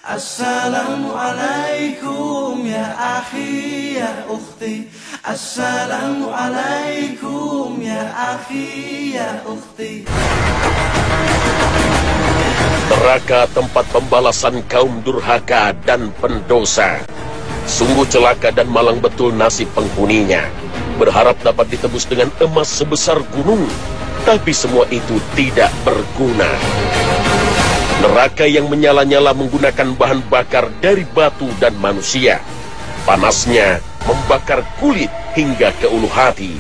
Assalamualaikum ya akhi ya ukhti. Assalamualaikum ya akhi ya ukhti. Neraka tempat pembalasan kaum durhaka dan pendosa. Sungguh celaka dan malang betul nasib penghuninya. Berharap dapat ditebus dengan emas sebesar gunung, tapi semua itu tidak berguna. Neraka yang menyala-nyala menggunakan bahan bakar dari batu dan manusia. Panasnya membakar kulit hingga ke ulu hati.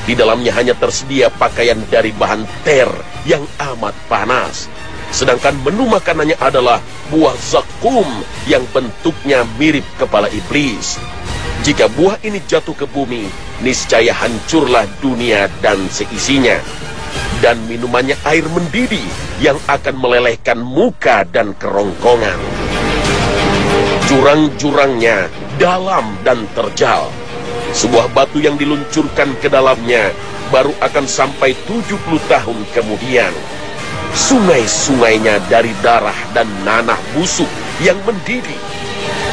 Di dalamnya hanya tersedia pakaian dari bahan ter yang amat panas. Sedangkan menu makanannya adalah buah zakum yang bentuknya mirip kepala iblis. Jika buah ini jatuh ke bumi, niscaya hancurlah dunia dan seisinya. Dan minumannya air mendidih yang akan melelehkan muka dan kerongkongan. Jurang-jurangnya dalam dan terjal. Sebuah batu yang diluncurkan ke dalamnya baru akan sampai 70 tahun kemudian. Sungai-sungainya dari darah dan nanah busuk yang mendidih.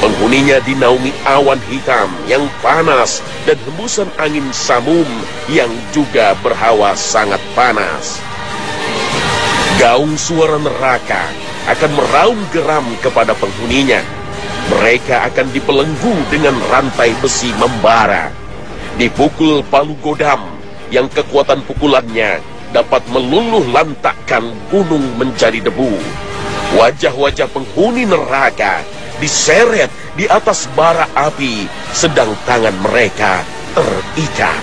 Penghuninya dinaungi awan hitam yang panas dan hembusan angin samum yang juga berhawa sangat panas. Gaung suara neraka akan meraung geram kepada penghuninya. Mereka akan dibelenggu dengan rantai besi membara. Dipukul palu godam yang kekuatan pukulannya dapat meluluh lantakkan gunung menjadi debu. Wajah-wajah penghuni neraka diseret di atas bara api, sedang tangan mereka terikat.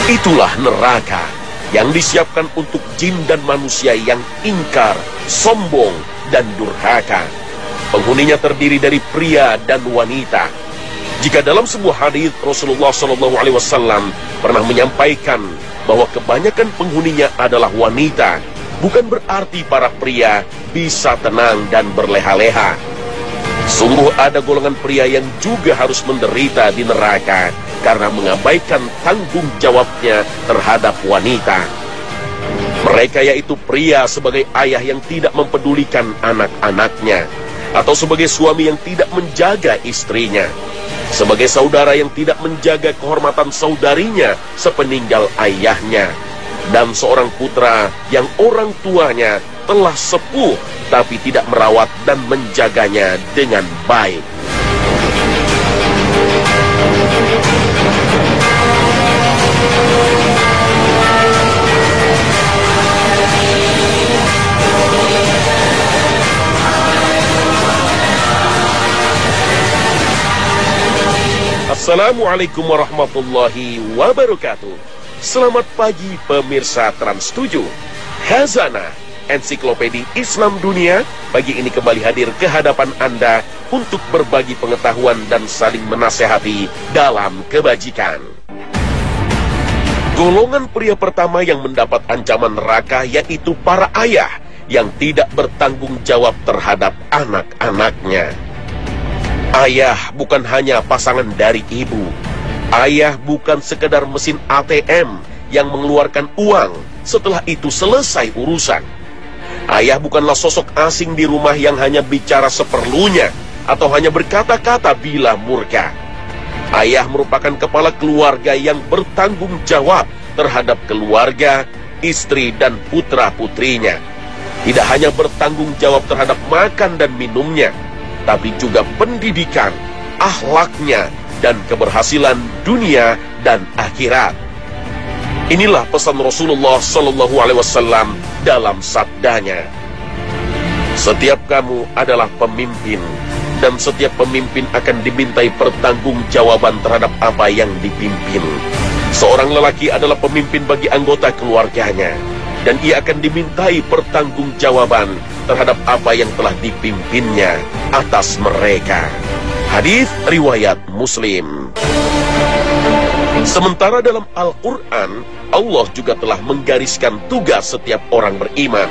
Itulah neraka yang disiapkan untuk jin dan manusia yang ingkar, sombong, dan durhaka. Penghuninya terdiri dari pria dan wanita. Jika dalam sebuah hadis Rasulullah SAW pernah menyampaikan bahwa kebanyakan penghuninya adalah wanita, bukan berarti para pria bisa tenang dan berleha-leha. Sungguh ada golongan pria yang juga harus menderita di neraka karena mengabaikan tanggung jawabnya terhadap wanita. Mereka yaitu pria sebagai ayah yang tidak mempedulikan anak-anaknya, atau sebagai suami yang tidak menjaga istrinya, sebagai saudara yang tidak menjaga kehormatan saudarinya sepeninggal ayahnya, dan seorang putra yang orang tuanya telah sepuh tapi tidak merawat dan menjaganya dengan baik. Assalamualaikum warahmatullahi wabarakatuh. Selamat pagi pemirsa Trans 7. Khazanah Ensiklopedia Islam Dunia pagi ini kembali hadir ke hadapan Anda untuk berbagi pengetahuan dan saling menasehati dalam kebajikan. Golongan pria pertama yang mendapat ancaman neraka yaitu para ayah yang tidak bertanggung jawab terhadap anak-anaknya. Ayah bukan hanya pasangan dari ibu. Ayah bukan sekedar mesin ATM yang mengeluarkan uang setelah itu selesai urusan. Ayah bukanlah sosok asing di rumah yang hanya bicara seperlunya atau hanya berkata-kata bila murka. Ayah merupakan kepala keluarga yang bertanggung jawab terhadap keluarga, istri, dan putra-putrinya. Tidak hanya bertanggung jawab terhadap makan dan minumnya, tapi juga pendidikan, akhlaknya, dan keberhasilan dunia dan akhirat. Inilah pesan Rasulullah SAW dalam sabdanya. Setiap kamu adalah pemimpin, dan setiap pemimpin akan dimintai pertanggungjawaban terhadap apa yang dipimpin. Seorang lelaki adalah pemimpin bagi anggota keluarganya, dan ia akan dimintai pertanggungjawaban terhadap apa yang telah dipimpinnya atas mereka. Hadis riwayat Muslim. Sementara dalam Al-Quran, Allah juga telah menggariskan tugas setiap orang beriman.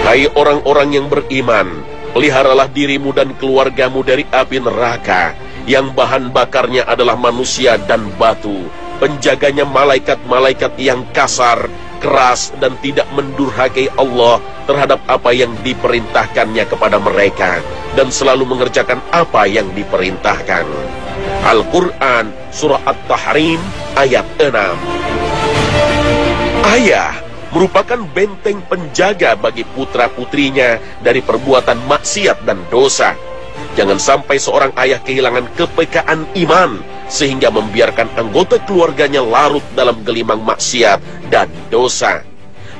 Hai orang-orang yang beriman, peliharalah dirimu dan keluargamu dari api neraka, yang bahan bakarnya adalah manusia dan batu, penjaganya malaikat-malaikat yang kasar, keras dan tidak mendurhakai Allah terhadap apa yang diperintahkannya kepada mereka, dan selalu mengerjakan apa yang diperintahkan. Al-Quran Surah At-Tahrim ayat 6. Ayah merupakan benteng penjaga bagi putra-putrinya dari perbuatan maksiat dan dosa. Jangan sampai seorang ayah kehilangan kepekaan iman sehingga membiarkan anggota keluarganya larut dalam gelimang maksiat dan dosa.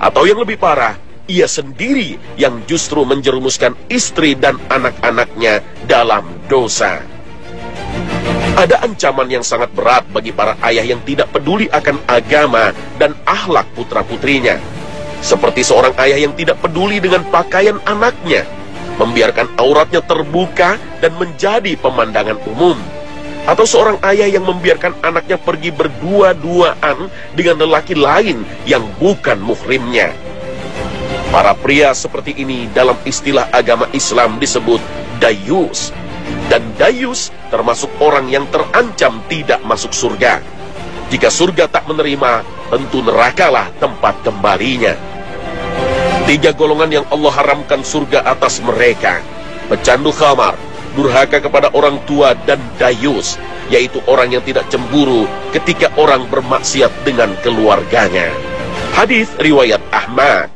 Atau yang lebih parah, ia sendiri yang justru menjerumuskan istri dan anak-anaknya dalam dosa. Ada ancaman yang sangat berat bagi para ayah yang tidak peduli akan agama dan akhlak putra-putrinya. Seperti seorang ayah yang tidak peduli dengan pakaian anaknya, membiarkan auratnya terbuka dan menjadi pemandangan umum. Atau seorang ayah yang membiarkan anaknya pergi berdua-duaan dengan lelaki lain yang bukan muhrimnya. Para pria seperti ini dalam istilah agama Islam disebut dayus. Dan dayus termasuk orang yang terancam tidak masuk surga. Jika surga tak menerima, tentu nerakalah tempat kembalinya. 3 golongan yang Allah haramkan surga atas mereka: pecandu khamar, durhaka kepada orang tua, dan dayus, yaitu orang yang tidak cemburu ketika orang bermaksiat dengan keluarganya. Hadis riwayat Ahmad.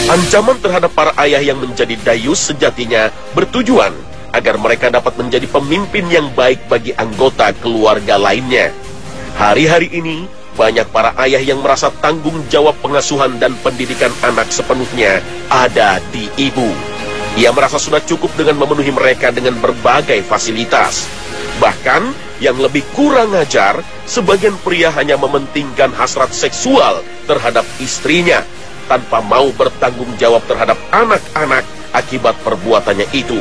Ancaman terhadap para ayah yang menjadi dayus sejatinya bertujuan agar mereka dapat menjadi pemimpin yang baik bagi anggota keluarga lainnya. Hari-hari ini, banyak para ayah yang merasa tanggung jawab pengasuhan dan pendidikan anak sepenuhnya ada di ibu. Ia merasa sudah cukup dengan memenuhi mereka dengan berbagai fasilitas. Bahkan, yang lebih kurang ajar, sebagian pria hanya mementingkan hasrat seksual terhadap istrinya, tanpa mau bertanggung jawab terhadap anak-anak akibat perbuatannya itu.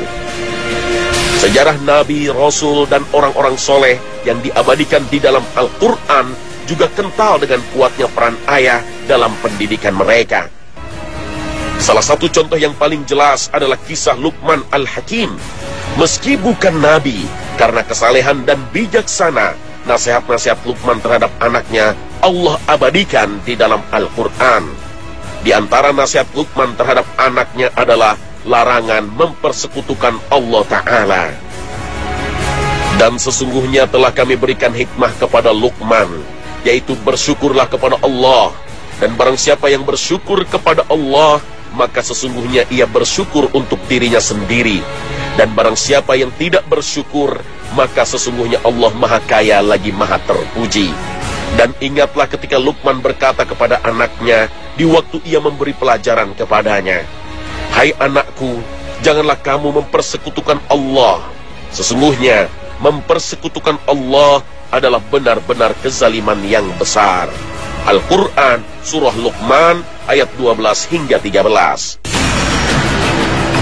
Sejarah Nabi, Rasul, dan orang-orang soleh yang diabadikan di dalam Al-Quran juga kental dengan kuatnya peran ayah dalam pendidikan mereka. Salah satu contoh yang paling jelas adalah kisah Luqman Al-Hakim. Meski bukan Nabi, karena kesalehan dan bijaksana, nasihat-nasihat Luqman terhadap anaknya Allah abadikan di dalam Al-Quran. Di antara nasihat Luqman terhadap anaknya adalah larangan mempersekutukan Allah Ta'ala. Dan sesungguhnya telah kami berikan hikmah kepada Luqman, yaitu bersyukurlah kepada Allah. Dan barang siapa yang bersyukur kepada Allah, maka sesungguhnya ia bersyukur untuk dirinya sendiri. Dan barang siapa yang tidak bersyukur, maka sesungguhnya Allah Maha Kaya lagi Maha Terpuji. Dan ingatlah ketika Luqman berkata kepada anaknya di waktu ia memberi pelajaran kepadanya, "Hai anakku, janganlah kamu mempersekutukan Allah. Sesungguhnya mempersekutukan Allah adalah benar-benar kezaliman yang besar." Al-Quran Surah Luqman ayat 12 hingga 13.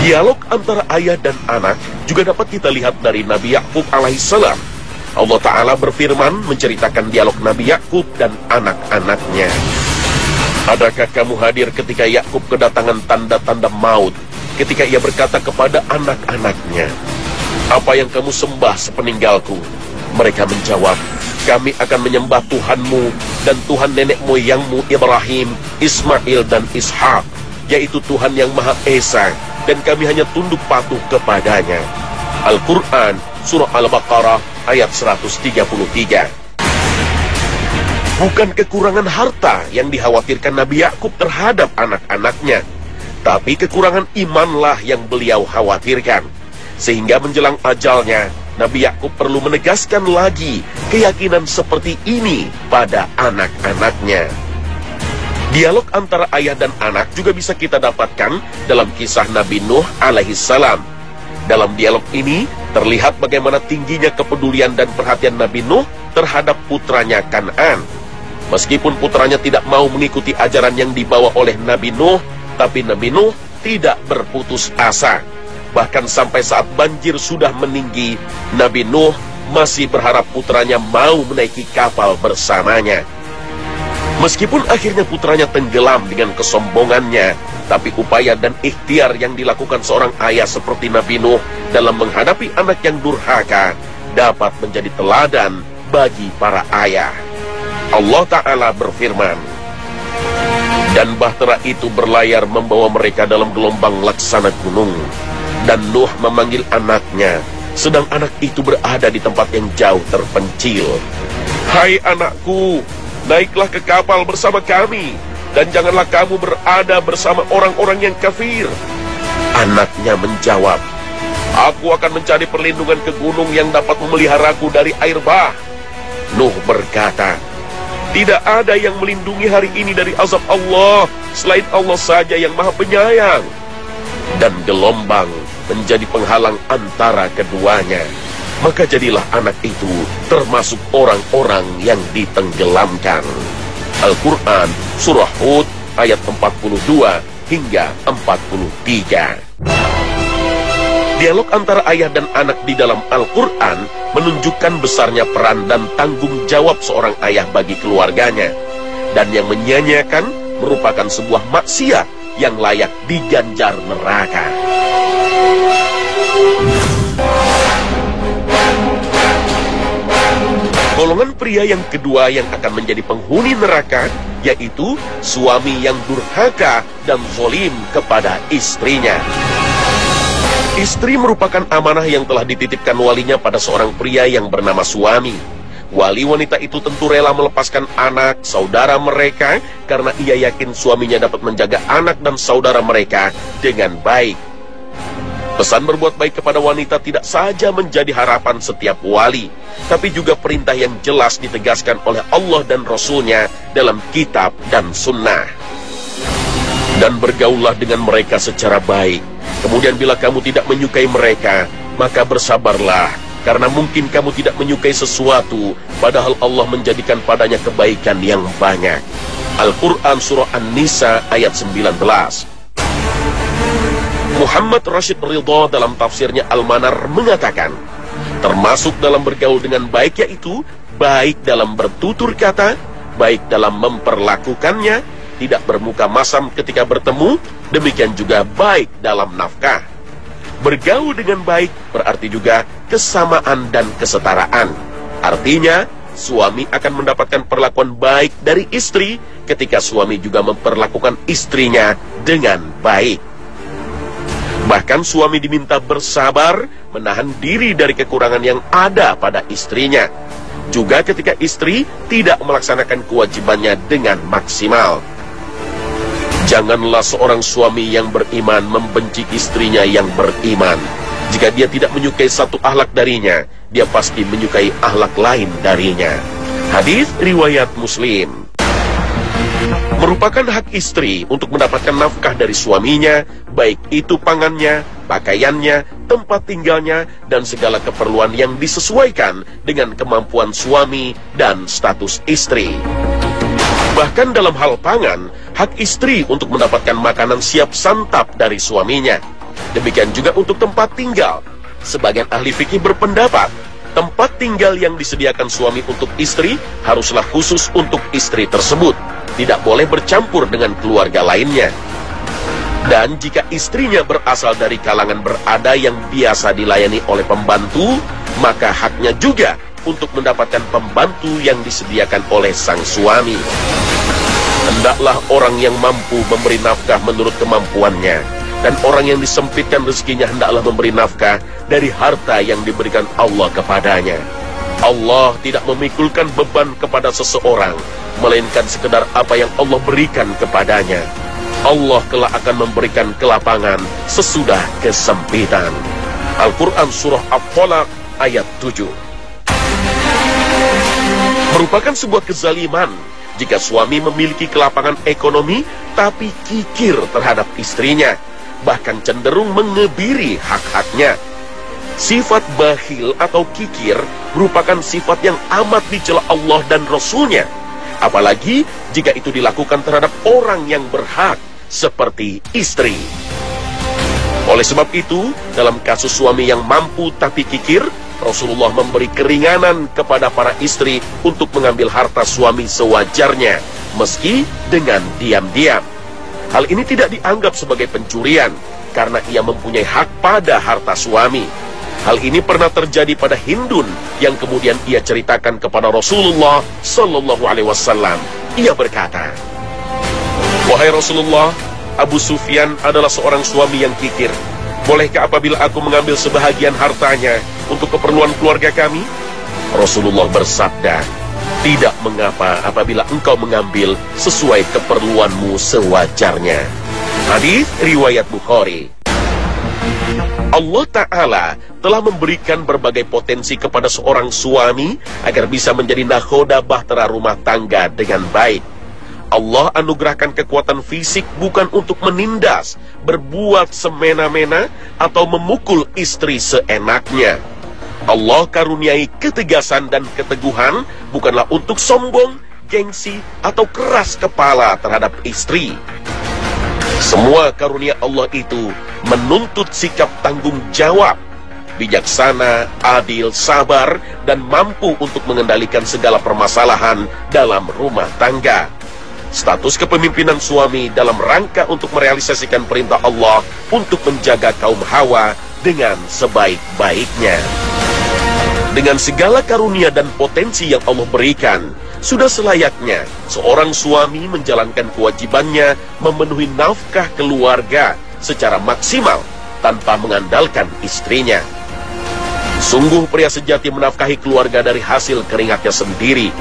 Dialog antara ayah dan anak juga dapat kita lihat dari Nabi Yakub alaihissalam. Allah Ta'ala berfirman menceritakan dialog Nabi Yakub dan anak-anaknya. Adakah kamu hadir ketika Yakub kedatangan tanda-tanda maut, ketika ia berkata kepada anak-anaknya, "Apa yang kamu sembah sepeninggalku?" Mereka menjawab, "Kami akan menyembah Tuhanmu dan Tuhan nenek moyangmu Ibrahim, Ismail, dan Ishak, yaitu Tuhan yang Maha Esa, dan kami hanya tunduk patuh kepadanya." Al-Quran Surah Al-Baqarah ayat 133. Bukan kekurangan harta yang dikhawatirkan Nabi Yakub terhadap anak-anaknya, tapi kekurangan imanlah yang beliau khawatirkan. Sehingga menjelang ajalnya, Nabi Yakub perlu menegaskan lagi keyakinan seperti ini pada anak-anaknya. Dialog antara ayah dan anak juga bisa kita dapatkan dalam kisah Nabi Nuh alaihissalam. Dalam dialog ini, terlihat bagaimana tingginya kepedulian dan perhatian Nabi Nuh terhadap putranya Kan'an. Meskipun putranya tidak mau mengikuti ajaran yang dibawa oleh Nabi Nuh, tapi Nabi Nuh tidak berputus asa. Bahkan sampai saat banjir sudah meninggi, Nabi Nuh masih berharap putranya mau menaiki kapal bersamanya. Meskipun akhirnya putranya tenggelam dengan kesombongannya, tapi upaya dan ikhtiar yang dilakukan seorang ayah seperti Nabi Nuh dalam menghadapi anak yang durhaka dapat menjadi teladan bagi para ayah. Allah Ta'ala berfirman, Dan bahtera itu berlayar membawa mereka dalam gelombang laksana gunung. Dan Nuh memanggil anaknya, sedang anak itu berada di tempat yang jauh terpencil. Hai anakku, naiklah ke kapal bersama kami, dan janganlah kamu berada bersama orang-orang yang kafir. Anaknya menjawab, aku akan mencari perlindungan ke gunung yang dapat memeliharaku dari air bah. Nuh berkata, tidak ada yang melindungi hari ini dari azab Allah selain Allah saja yang Maha Penyayang. Dan gelombang menjadi penghalang antara keduanya. Maka jadilah anak itu termasuk orang-orang yang ditenggelamkan. Al-Quran Surah Hud ayat 42 hingga 43. Dialog antara ayah dan anak di dalam Al-Quran menunjukkan besarnya peran dan tanggung jawab seorang ayah bagi keluarganya. Dan yang menyia-nyiakan merupakan sebuah maksiat yang layak diganjar neraka. Golongan pria yang kedua yang akan menjadi penghuni neraka, yaitu suami yang durhaka dan zalim kepada istrinya. Istri merupakan amanah yang telah dititipkan walinya pada seorang pria yang bernama suami. Wali wanita itu tentu rela melepaskan anak, saudara mereka, karena ia yakin suaminya dapat menjaga anak dan saudara mereka dengan baik. Pesan berbuat baik kepada wanita tidak saja menjadi harapan setiap wali, tapi juga perintah yang jelas ditegaskan oleh Allah dan Rasul-Nya dalam kitab dan sunnah. Dan bergaullah dengan mereka secara baik. Kemudian bila kamu tidak menyukai mereka, maka bersabarlah, karena mungkin kamu tidak menyukai sesuatu, padahal Allah menjadikan padanya kebaikan yang banyak. Al-Quran Surah An-Nisa ayat 19. Muhammad Rashid Ridha dalam tafsirnya Al-Manar mengatakan, termasuk dalam bergaul dengan baik yaitu baik dalam bertutur kata, baik dalam memperlakukannya, tidak bermuka masam ketika bertemu, demikian juga baik dalam nafkah. Bergaul dengan baik berarti juga kesamaan dan kesetaraan. Artinya, suami akan mendapatkan perlakuan baik dari istri ketika suami juga memperlakukan istrinya dengan baik. Bahkan suami diminta bersabar, menahan diri dari kekurangan yang ada pada istrinya. Juga ketika istri tidak melaksanakan kewajibannya dengan maksimal. Janganlah seorang suami yang beriman membenci istrinya yang beriman. Jika dia tidak menyukai satu akhlak darinya, dia pasti menyukai akhlak lain darinya. Hadis riwayat Muslim. Merupakan hak istri untuk mendapatkan nafkah dari suaminya, baik itu pangannya, pakaiannya, tempat tinggalnya, dan segala keperluan yang disesuaikan dengan kemampuan suami dan status istri. Bahkan dalam hal pangan, hak istri untuk mendapatkan makanan siap santap dari suaminya. Demikian juga untuk tempat tinggal. Sebagian ahli fikih berpendapat, tempat tinggal yang disediakan suami untuk istri haruslah khusus untuk istri tersebut. Tidak boleh bercampur dengan keluarga lainnya. Dan jika istrinya berasal dari kalangan berada yang biasa dilayani oleh pembantu, maka haknya juga untuk mendapatkan pembantu yang disediakan oleh sang suami. Hendaklah orang yang mampu memberi nafkah menurut kemampuannya, dan orang yang disempitkan rezekinya hendaklah memberi nafkah dari harta yang diberikan Allah kepadanya. Allah tidak memikulkan beban kepada seseorang, melainkan sekedar apa yang Allah berikan kepadanya. Allah kelak akan memberikan kelapangan sesudah kesempitan. Al-Quran Surah At-Thalaq ayat 7. Merupakan sebuah kezaliman jika suami memiliki kelapangan ekonomi tapi kikir terhadap istrinya, bahkan cenderung mengebiri hak-haknya. Sifat bakhil atau kikir merupakan sifat yang amat dicela Allah dan Rasul-Nya, apalagi jika itu dilakukan terhadap orang yang berhak seperti istri. Oleh sebab itu, dalam kasus suami yang mampu tapi kikir, Rasulullah memberi keringanan kepada para istri untuk mengambil harta suami sewajarnya, meski dengan diam-diam. Hal ini tidak dianggap sebagai pencurian, karena ia mempunyai hak pada harta suami. Hal ini pernah terjadi pada Hindun, yang kemudian ia ceritakan kepada Rasulullah Sallallahu Alaihi Wasallam. Ia berkata, Wahai Rasulullah, Abu Sufyan adalah seorang suami yang kikir. Bolehkah apabila aku mengambil sebahagian hartanya untuk keperluan keluarga kami? Rasulullah bersabda, tidak mengapa apabila engkau mengambil sesuai keperluanmu sewajarnya. Hadis riwayat Bukhari. Allah Ta'ala telah memberikan berbagai potensi kepada seorang suami agar bisa menjadi nakhoda bahtera rumah tangga dengan baik. Allah anugerahkan kekuatan fisik bukan untuk menindas, berbuat semena-mena, atau memukul istri seenaknya. Allah karuniai ketegasan dan keteguhan bukanlah untuk sombong, gengsi, atau keras kepala terhadap istri. Semua karunia Allah itu menuntut sikap tanggung jawab, bijaksana, adil, sabar, dan mampu untuk mengendalikan segala permasalahan dalam rumah tangga. Status kepemimpinan suami dalam rangka untuk merealisasikan perintah Allah untuk menjaga kaum Hawa dengan sebaik-baiknya. Dengan segala karunia dan potensi yang Allah berikan, sudah selayaknya seorang suami menjalankan kewajibannya memenuhi nafkah keluarga secara maksimal tanpa mengandalkan istrinya. Sungguh pria sejati menafkahi keluarga dari hasil keringatnya sendiri.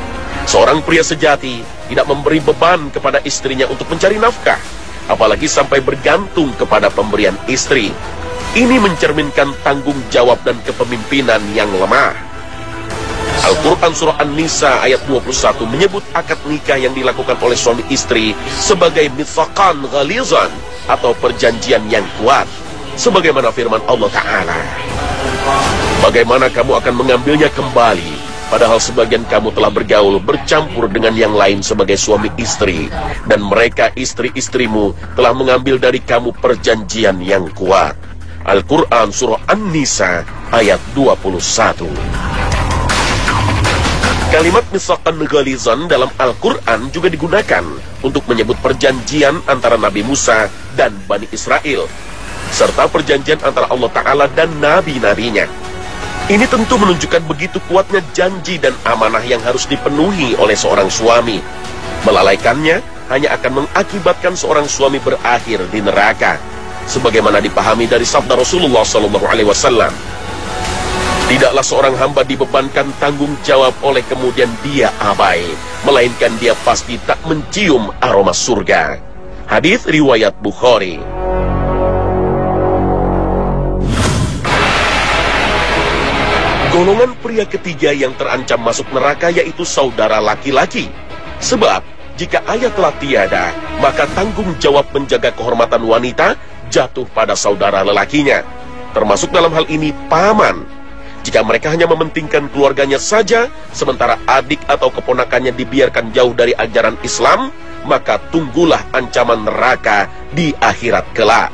Seorang pria sejati tidak memberi beban kepada istrinya untuk mencari nafkah, apalagi sampai bergantung kepada pemberian istri. Ini mencerminkan tanggung jawab dan kepemimpinan yang lemah. Al-Quran Surah An-Nisa ayat 21 menyebut akad nikah yang dilakukan oleh suami istri sebagai mitsaqan ghalizan atau perjanjian yang kuat, sebagaimana firman Allah Ta'ala, bagaimana kamu akan mengambilnya kembali, padahal sebagian kamu telah bergaul bercampur dengan yang lain sebagai suami istri, dan mereka istri-istrimu telah mengambil dari kamu perjanjian yang kuat. Al-Quran Surah An-Nisa ayat 21. Kalimat mitsaqan ghalizan dalam Al-Quran juga digunakan untuk menyebut perjanjian antara Nabi Musa dan Bani Israel, serta perjanjian antara Allah Ta'ala dan nabi-nabinya. Ini tentu menunjukkan begitu kuatnya janji dan amanah yang harus dipenuhi oleh seorang suami. Melalaikannya hanya akan mengakibatkan seorang suami berakhir di neraka, sebagaimana dipahami dari sabda Rasulullah SAW. Tidaklah seorang hamba dibebankan tanggung jawab oleh kemudian dia abai, melainkan dia pasti tak mencium aroma surga. Hadis riwayat Bukhari. Golongan pria ketiga yang terancam masuk neraka yaitu saudara laki-laki. Sebab jika ayah telah tiada, maka tanggung jawab menjaga kehormatan wanita jatuh pada saudara lelakinya, termasuk dalam hal ini paman. Jika mereka hanya mementingkan keluarganya saja, sementara adik atau keponakannya dibiarkan jauh dari ajaran Islam, maka tunggulah ancaman neraka di akhirat kelak.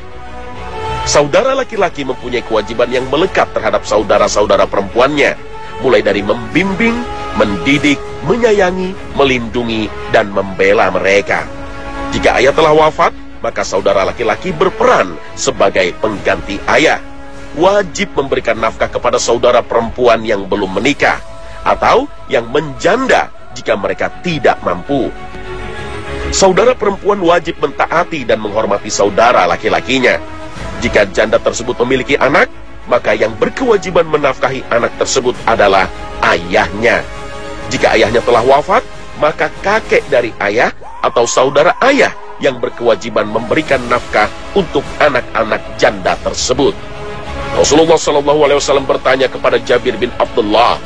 Saudara laki-laki mempunyai kewajiban yang melekat terhadap saudara-saudara perempuannya, mulai dari membimbing, mendidik, menyayangi, melindungi, dan membela mereka. Jika ayah telah wafat, maka saudara laki-laki berperan sebagai pengganti ayah. Wajib memberikan nafkah kepada saudara perempuan yang belum menikah atau yang menjanda jika mereka tidak mampu. Saudara perempuan wajib mentaati dan menghormati saudara laki-lakinya. Jika janda tersebut memiliki anak, maka yang berkewajiban menafkahi anak tersebut adalah ayahnya. Jika ayahnya telah wafat, maka kakek dari ayah atau saudara ayah yang berkewajiban memberikan nafkah untuk anak-anak janda tersebut. Rasulullah SAW bertanya kepada Jabir bin Abdullah,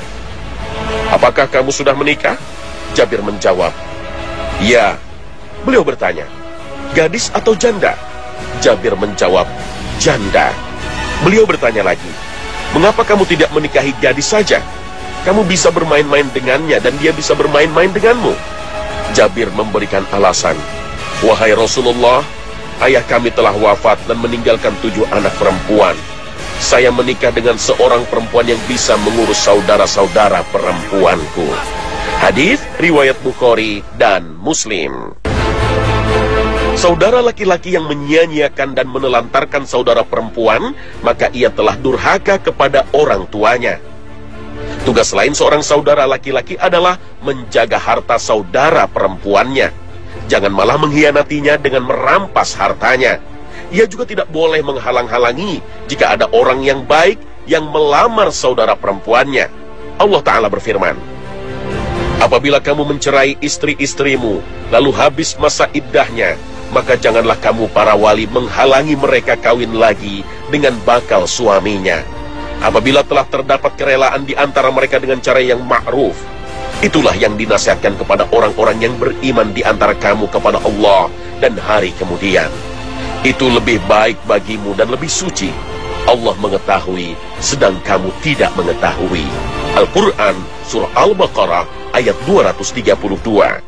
apakah kamu sudah menikah? Jabir menjawab, ya. Beliau bertanya, gadis atau janda? Jabir menjawab, janda. Beliau bertanya lagi, mengapa kamu tidak menikahi gadis saja? Kamu bisa bermain-main dengannya dan dia bisa bermain-main denganmu. Jabir memberikan alasan, wahai Rasulullah, ayah kami telah wafat dan meninggalkan 7 anak perempuan. Saya menikah dengan seorang perempuan yang bisa mengurus saudara-saudara perempuanku. Hadis riwayat Bukhari dan Muslim. Saudara laki-laki yang menyia-nyiakan dan menelantarkan saudara perempuan, maka ia telah durhaka kepada orang tuanya. Tugas lain seorang saudara laki-laki adalah menjaga harta saudara perempuannya. Jangan malah mengkhianatinya dengan merampas hartanya. Ia juga tidak boleh menghalang-halangi jika ada orang yang baik yang melamar saudara perempuannya. Allah Ta'ala berfirman, apabila kamu mencerai istri-istrimu, lalu habis masa iddahnya, maka janganlah kamu para wali menghalangi mereka kawin lagi dengan bakal suaminya. Apabila telah terdapat kerelaan di antara mereka dengan cara yang ma'ruf, itulah yang dinasihatkan kepada orang-orang yang beriman di antara kamu kepada Allah dan hari kemudian. Itu lebih baik bagimu dan lebih suci. Allah mengetahui, sedang kamu tidak mengetahui. Al-Quran, Surah Al-Baqarah, ayat 232.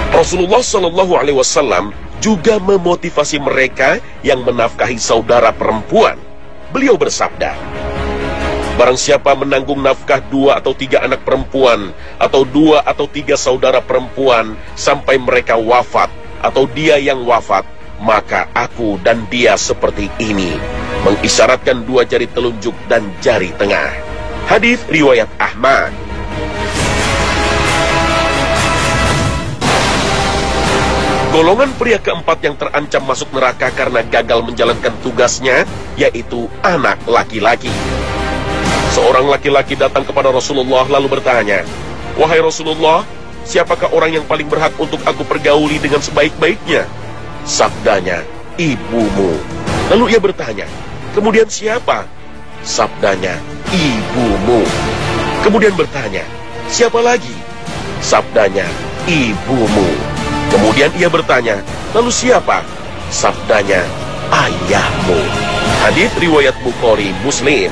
Rasulullah SAW juga memotivasi mereka yang menafkahi saudara perempuan. Beliau bersabda, barang siapa menanggung nafkah 2 atau 3 anak perempuan, atau 2 atau 3 saudara perempuan, sampai mereka wafat, atau dia yang wafat, maka aku dan dia seperti ini. Mengisyaratkan 2 jari telunjuk dan jari tengah. Hadis riwayat Ahmad. Golongan pria keempat yang terancam masuk neraka karena gagal menjalankan tugasnya, yaitu anak laki-laki. Seorang laki-laki datang kepada Rasulullah lalu bertanya, wahai Rasulullah, siapakah orang yang paling berhak untuk aku pergauli dengan sebaik-baiknya? Sabdanya, ibumu. Lalu ia bertanya, kemudian siapa? Sabdanya, ibumu. Kemudian bertanya, siapa lagi? Sabdanya, ibumu. Kemudian ia bertanya, lalu siapa? Sabdanya, ayahmu. Hadits riwayat Bukhari, Muslim.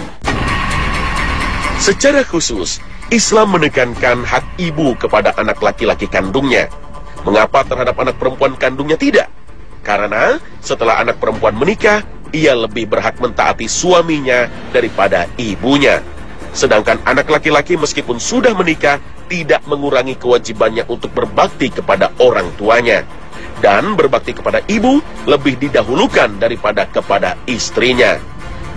Secara khusus, Islam menekankan hak ibu kepada anak laki-laki kandungnya. Mengapa terhadap anak perempuan kandungnya tidak? Karena setelah anak perempuan menikah, ia lebih berhak mentaati suaminya daripada ibunya. Sedangkan anak laki-laki meskipun sudah menikah, tidak mengurangi kewajibannya untuk berbakti kepada orang tuanya. Dan berbakti kepada ibu lebih didahulukan daripada kepada istrinya.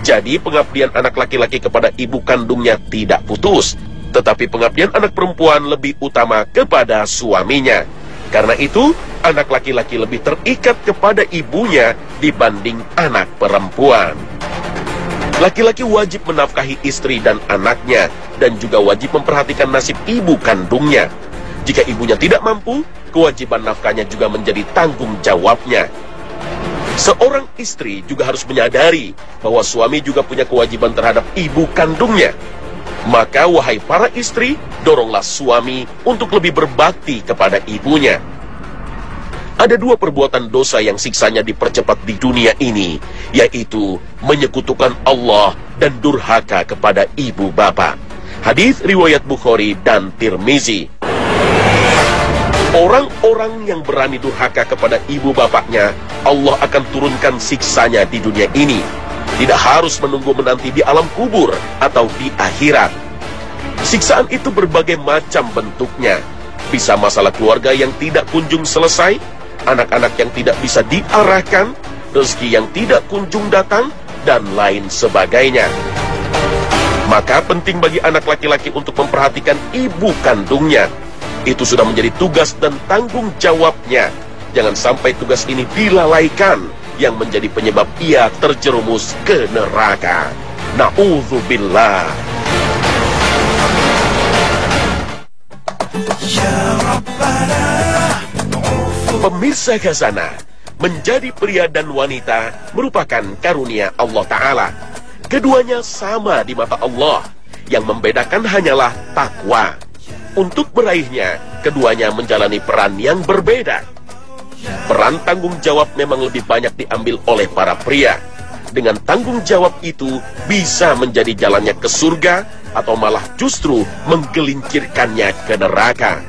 Jadi pengabdian anak laki-laki kepada ibu kandungnya tidak putus, tetapi pengabdian anak perempuan lebih utama kepada suaminya. Karena itu, anak laki-laki lebih terikat kepada ibunya dibanding anak perempuan. Laki-laki wajib menafkahi istri dan anaknya, dan juga wajib memperhatikan nasib ibu kandungnya. Jika ibunya tidak mampu, kewajiban nafkahnya juga menjadi tanggung jawabnya. Seorang istri juga harus menyadari bahwa suami juga punya kewajiban terhadap ibu kandungnya. Maka wahai para istri, doronglah suami untuk lebih berbakti kepada ibunya. Ada 2 perbuatan dosa yang siksanya dipercepat di dunia ini, yaitu menyekutukan Allah dan durhaka kepada ibu bapa. Hadits riwayat Bukhari dan Tirmizi. Orang-orang yang berani durhaka kepada ibu bapaknya, Allah akan turunkan siksanya di dunia ini. Tidak harus menunggu menanti di alam kubur atau di akhirat. Siksaan itu berbagai macam bentuknya. Bisa masalah keluarga yang tidak kunjung selesai, anak-anak yang tidak bisa diarahkan, rezeki yang tidak kunjung datang, dan lain sebagainya. Maka penting bagi anak laki-laki untuk memperhatikan ibu kandungnya. Itu sudah menjadi tugas dan tanggung jawabnya. Jangan sampai tugas ini dilalaikan, yang menjadi penyebab ia terjerumus ke neraka. Na'udzubillah. Pemirsa Khazanah, menjadi pria dan wanita merupakan karunia Allah Ta'ala. Keduanya sama di mata Allah. Yang membedakan hanyalah takwa. Untuk meraihnya, keduanya menjalani peran yang berbeda. Peran tanggung jawab memang lebih banyak diambil oleh para pria. Dengan tanggung jawab itu bisa menjadi jalannya ke surga, atau malah justru menggelincirkannya ke neraka.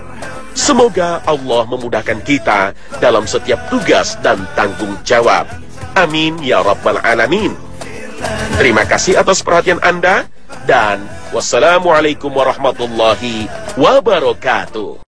Semoga Allah memudahkan kita dalam setiap tugas dan tanggung jawab. Amin ya Rabbal Alamin. Terima kasih atas perhatian Anda, dan wassalamualaikum warahmatullahi wabarakatuh.